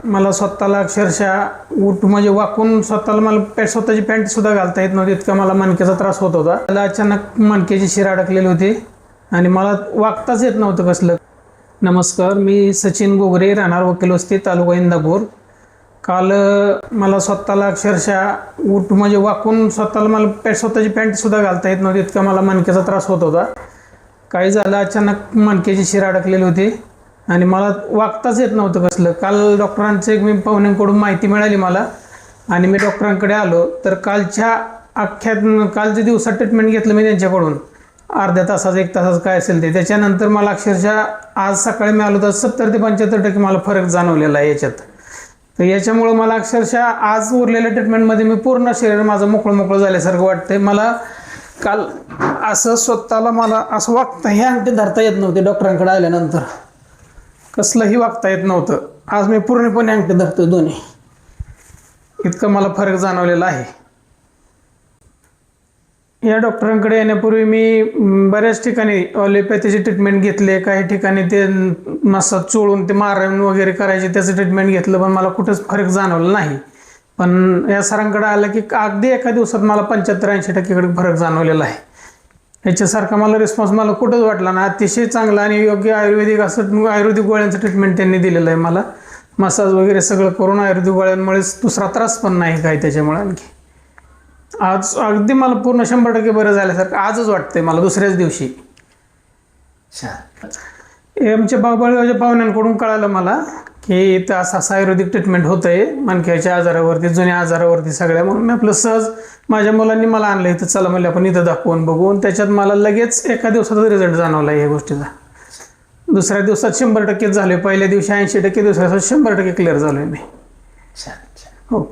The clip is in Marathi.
मला स्वतःला अक्षरशः म्हणजे वाकून स्वतःला मला स्वतःची पॅन्ट सुद्धा घालता येत नव्हती, इतका मला मणक्याचा त्रास होत होता. मला अचानक मणक्याची शिर अडकलेली होती आणि मला वागताच येत नव्हतं कसलं. नमस्कार, मी सचिन गोगरे, राहणार वकील वस्ती, तालुका इंदापूर. काल मला स्वतःला अक्षरशः म्हणजे वाकून स्वतःला मला स्वतःची पॅन्ट सुद्धा घालता येत नव्हती, इतका मला मणक्याचा त्रास होत होता. काही झालं, अचानक मणक्याची शिर अडकलेली होती आणि मला वागताच येत नव्हतं कसलं. काल डॉक्टरांचे मी पाहुण्यांकडून माहिती मिळाली मला आणि मी डॉक्टरांकडे आलो. तर कालच्या दिवसात ट्रीटमेंट घेतलं मी त्यांच्याकडून, अर्ध्या तासाचं 1 तासाचं काय असेल ते. त्याच्यानंतर मला अक्षरशः आज सकाळी मी आलो तर 70 ते 75% मला फरक जाणवलेला आहे याच्यात. तर याच्यामुळं मला अक्षरशः आज उरलेल्या ट्रीटमेंटमध्ये मी पूर्ण शरीर माझं मोकळं झाल्यासारखं वाटतंय. मला काल असं स्वतःला मला असं वागता हे अंगठे धरता येत नव्हते. डॉक्टरांकडे आल्यानंतर कसलंही वागता येत नव्हतं. आज मी पूर्णपणे अंगठे धरतो दोन्ही, इतकं मला फरक जाणवलेला आहे. या डॉक्टरांकडे येण्यापूर्वी मी बऱ्याच ठिकाणी ॲलोपॅथीची ट्रीटमेंट घेतले, काही ठिकाणी ते मसाज चोळून ते मारण वगैरे करायचे त्याचं ट्रीटमेंट घेतलं, पण मला कुठंच फरक जाणवला नाही. पण या सरांकडे आलं की अगदी एका दिवसात मला 75-80% फरक जाणवलेला आहे. याच्यासारखा मला रिस्पॉन्स मला कुठंच वाटला ना. अतिशय चांगला आणि योग्य आयुर्वेदिक गोळ्यांचं ट्रीटमेंट त्यांनी दिलेलं आहे मला. मसाज वगैरे सगळं करून आयुर्वेदिक गोळ्यांमुळेच दुसरा त्रास पण नाही काही त्याच्यामुळे. आणखी आज अगदी मला पूर्ण 100% बरं झाल्यासारखं आजच वाटतंय मला, दुसऱ्याच दिवशी. आमच्या बाबळगावच्या पाहुण्यांकडून कळालं मला की इथं असं आयुर्वेदिक ट्रीटमेंट होतं आहे मणक्याच्या आजारावरती, जुन्या आजारावरती सगळ्या. म्हणून मी आपलं सहज माझ्या मुलांनी मला आणलं इथं, चला म्हणलं आपण इथं दाखवून बघून. त्याच्यात मला लगेच एका दिवसाचा रिझल्ट जाणवला या गोष्टीचा. दुसऱ्या दिवसात 100% झाले, पहिल्या दिवशी 80%, दुसऱ्या दिवसात 100% क्लिअर झालोय मी. हो.